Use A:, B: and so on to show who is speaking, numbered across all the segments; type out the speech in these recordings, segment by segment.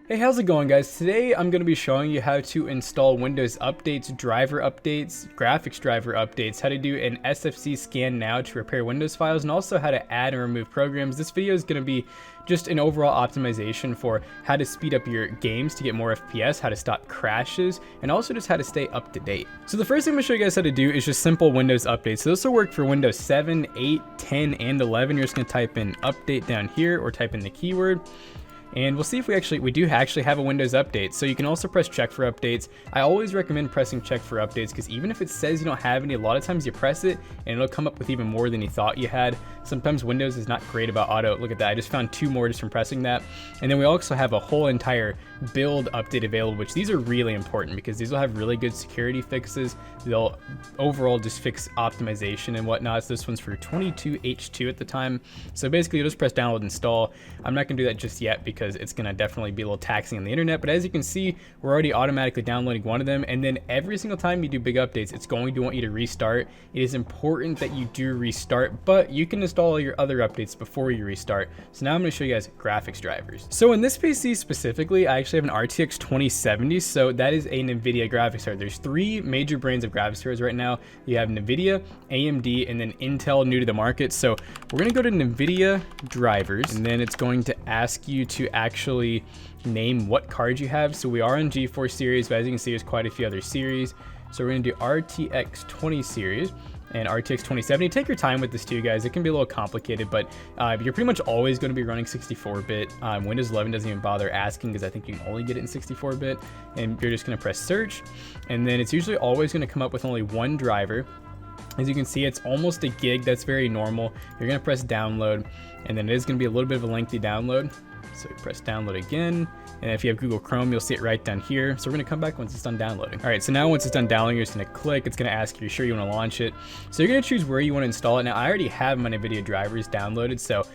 A: Hey, how's it going, guys? Today I'm going to be showing you how to install Windows updates, driver updates, graphics driver updates, how to do an SFC scan now to repair Windows files, and also how to add and remove programs. This video is going to be just an overall optimization for how to speed up your games to get more FPS, how to stop crashes, and also just how to stay up to date. So the first thing I'm going to show you guys how to do is just simple Windows updates. So this will work for Windows 7, 8, 10, and 11. You're just going to type in update down here or type in the keyword. And we'll see if we do actually have a Windows update. So you can also press check for updates. I always recommend pressing check for updates because even if it says you don't have any, a lot of times you press it and it'll come up with even more than you thought you had. Sometimes Windows is not great about auto. Look at that, I just found 2 more just from pressing that. And then we also have a whole entire build update available, which these are really important because these will have really good security fixes. They'll overall just fix optimization and whatnot. So this one's for 22H2 at the time. So basically you'll just press download install. I'm not gonna do that just yet because it's gonna definitely be a little taxing on the internet, but as you can see, we're already automatically downloading one of them. And then every single time you do big updates, it's going to want you to restart. It is important that you do restart, but you can install all your other updates before you restart. So now I'm gonna show you guys graphics drivers. So in this PC specifically, I actually have an RTX 2070, so that is a NVIDIA graphics card. There's 3 major brands of graphics cards right now. You have NVIDIA, AMD, and then Intel, new to the market. So we're gonna go to NVIDIA drivers, and then it's going to ask you to actually name what card you have. So we are on GeForce series, but as you can see, there's quite a few other series. So we're gonna do RTX 20 series and RTX 2070. Take your time with this too, guys. It can be a little complicated, but you're pretty much always going to be running 64-bit. Windows 11 doesn't even bother asking because I think you can only get it in 64-bit. And you're just going to press search, and then it's usually always going to come up with only one driver. As you can see, it's almost a gig. That's very normal. You're going to press download, and then it is going to be a little bit of a lengthy download. So you press download again, and if you have Google Chrome, you'll see it right down here. So we're gonna come back once it's done downloading. All right, so now once it's done downloading, you're just gonna click. It's gonna ask you, sure you wanna launch it. So you're gonna choose where you wanna install it. Now I already have my NVIDIA drivers downloaded, so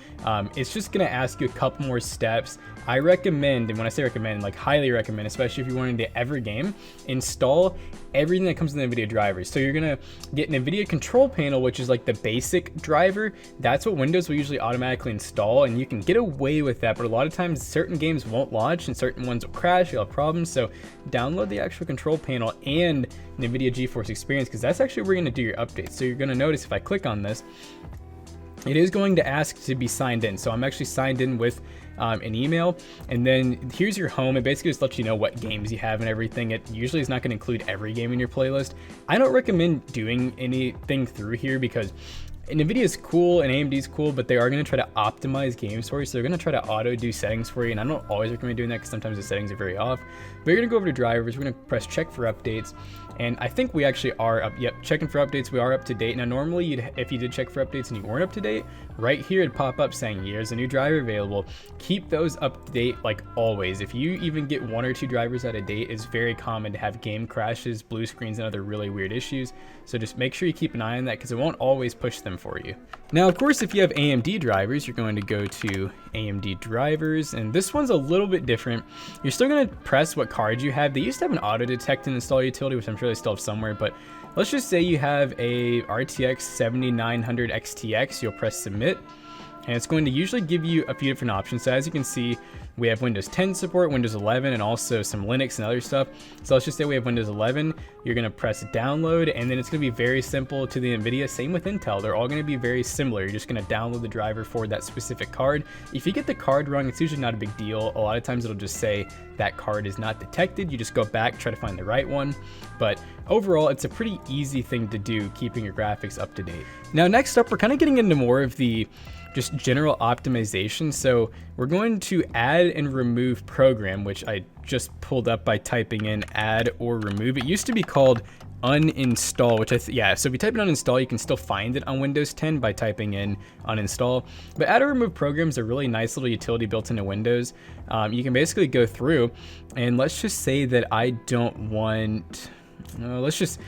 A: it's just gonna ask you a couple more steps. I recommend, and when I say recommend, like highly recommend, especially if you're wanting to ever game, install everything that comes in the NVIDIA drivers. So you're gonna get an NVIDIA control panel, which is like the basic driver. That's what Windows will usually automatically install, and you can get away with that, but a lot of times certain games won't launch and certain ones will crash, you'll have problems. So download the actual control panel and NVIDIA GeForce Experience, because that's actually where you're gonna do your updates. So you're gonna notice if I click on this, it is going to ask to be signed in. So I'm actually signed in with an email, and then here's your home. It basically just lets you know what games you have and everything. It usually is not going to include every game in your playlist. I don't recommend doing anything through here because NVIDIA is cool and AMD is cool, but they are going to try to optimize games for you. So they're going to try to auto do settings for you, and I don't always recommend doing that because sometimes the settings are very off. But you're going to go over to drivers. We're going to press check for updates, and I think we actually are up. Yep, checking for updates. We are up to date. Now normally, if you did check for updates and you weren't up to date, right here it'd pop up saying here's a new driver available. Keep those up to date like always. If you even get 1 or 2 drivers out of date, it's very common to have game crashes, blue screens, and other really weird issues. So just make sure you keep an eye on that because it won't always push them for you. Now, of course, if you have AMD drivers, you're going to go to AMD drivers, and this one's a little bit different. You're still going to press what card you have. They used to have an auto detect and install utility, which I'm sure they still have somewhere, but let's just say you have a RTX 7900 XTX. You'll press submit, and it's going to usually give you a few different options. So as you can see, we have Windows 10 support, Windows 11, and also some Linux and other stuff. So let's just say we have Windows 11. You're going to press download, and then it's going to be very simple to the NVIDIA. Same with Intel. They're all going to be very similar. You're just going to download the driver for that specific card. If you get the card wrong, it's usually not a big deal. A lot of times it'll just say that card is not detected. You just go back, try to find the right one. But overall, it's a pretty easy thing to do, keeping your graphics up to date. Now, next up, we're kind of getting into more of the just general optimization. So we're going to add and remove program, which I just pulled up by typing in add or remove. It used to be called uninstall, which so if you type in uninstall, you can still find it on Windows 10 by typing in uninstall. But add or remove programs are a really nice little utility built into Windows. You can basically go through, and let's just say that I don't want let's just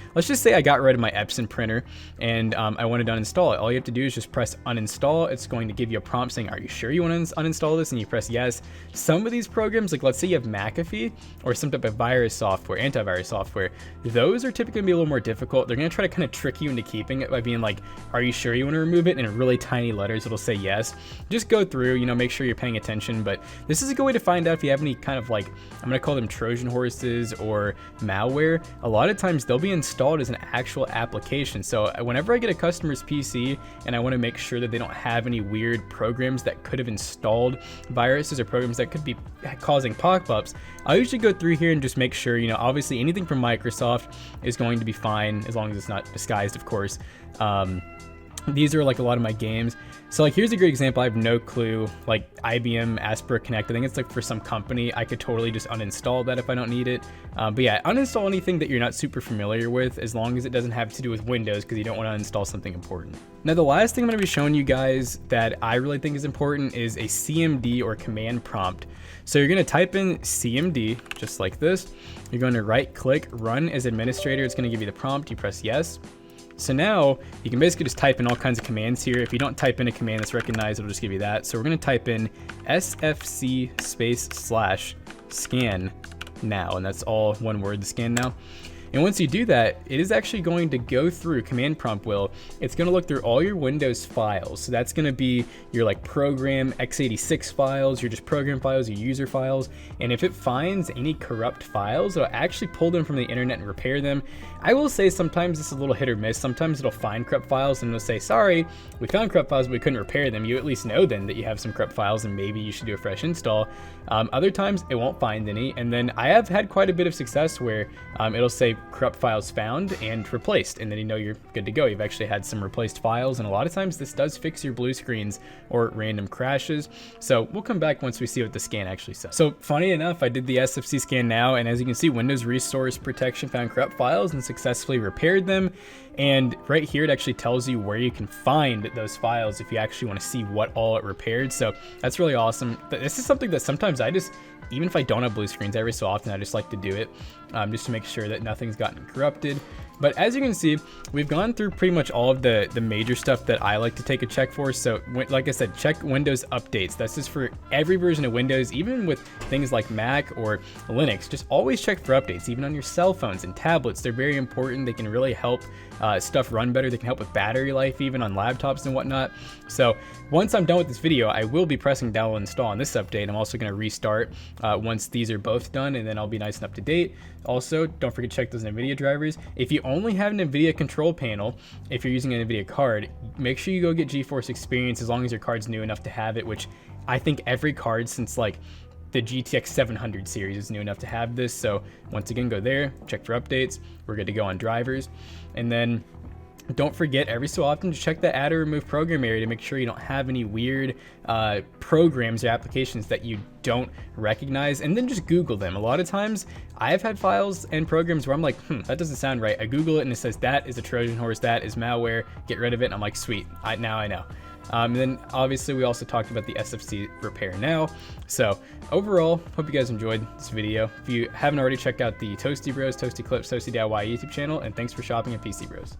A: say I got rid of my Epson printer and I wanted to uninstall it. All you have to do is just press uninstall. It's going to give you a prompt saying, are you sure you want to uninstall this? And you press yes. Some of these programs, like let's say you have McAfee or some type of virus software, antivirus software, those are typically gonna be a little more difficult. They're gonna try to kind of trick you into keeping it by being like, are you sure you want to remove it? And in really tiny letters, it'll say yes. Just go through, you know, make sure you're paying attention. But this is a good way to find out if you have any kind of like, I'm gonna call them Trojan horses or malware. A lot of times they'll be installed as an actual application. So whenever I get a customer's PC and I want to make sure that they don't have any weird programs that could have installed viruses or programs that could be causing pop-ups, I usually go through here and just make sure, you know, obviously anything from Microsoft is going to be fine as long as it's not disguised, of course. These are like a lot of my games. So like here's a great example. I have no clue, like IBM Aspera Connect. I think it's like for some company. I could totally just uninstall that if I don't need it. But yeah, uninstall anything that you're not super familiar with as long as it doesn't have to do with Windows, because you don't want to install something important. Now the last thing I'm going to be showing you guys that I really think is important is a CMD or command prompt. So you're going to type in CMD just like this. You're going to right click, run as administrator. It's going to give you the prompt. You press yes. So now you can basically just type in all kinds of commands here. If you don't type in a command that's recognized, it'll just give you that. So we're going to type in sfc / scan now, and that's all one word, the scan now. And once you do that, it is actually going to go through, command prompt will, it's going to look through all your Windows files. So that's going to be your like program x86 files, your just program files, your user files. And if it finds any corrupt files, it'll actually pull them from the internet and repair them. I will say sometimes it's a little hit or miss. Sometimes it'll find corrupt files and it'll say, sorry, we found corrupt files, but we couldn't repair them. You at least know then that you have some corrupt files and maybe you should do a fresh install. Other times it won't find any. And then I have had quite a bit of success where it'll say corrupt files found and replaced, and then you know you're good to go. You've actually had some replaced files, and a lot of times this does fix your blue screens or random crashes. So we'll come back once we see what the scan actually says. So funny enough, I did the SFC scan now, and as you can see, Windows Resource Protection found corrupt files and successfully repaired them. And right here, it actually tells you where you can find those files if you actually want to see what all it repaired. So that's really awesome. This is something that sometimes I just, even if I don't have blue screens, every so often I just like to do it just to make sure that nothing's gotten corrupted. But as you can see, we've gone through pretty much all of the major stuff that I like to take a check for. So like I said, check Windows updates. That's just for every version of Windows, even with things like Mac or Linux. Just always check for updates, even on your cell phones and tablets. They're very important. They can really help stuff run better. They can help with battery life, even on laptops and whatnot. So once I'm done with this video, I will be pressing download and install on this update. I'm also going to restart once these are both done, and then I'll be nice and up to date. Also, don't forget to check those NVIDIA drivers. If you only have an NVIDIA control panel, if you're using an NVIDIA card, make sure you go get GeForce Experience as long as your card's new enough to have it, which I think every card since like the GTX 700 series is new enough to have this. So once again, go there, check for updates. We're good to go on drivers. And then don't forget every so often to check the add or remove program area to make sure you don't have any weird programs or applications that you don't recognize, and then just Google them. A lot of times I've had files and programs where I'm like, that doesn't sound right. I Google it and it says that is a Trojan horse, that is malware, get rid of it. And I'm like, sweet, now I know. And then obviously we also talked about the SFC repair now. So overall, hope you guys enjoyed this video. If you haven't already, checked out the Toasty Bros, Toasty Clips, Toasty DIY YouTube channel, and thanks for shopping at PC Bros.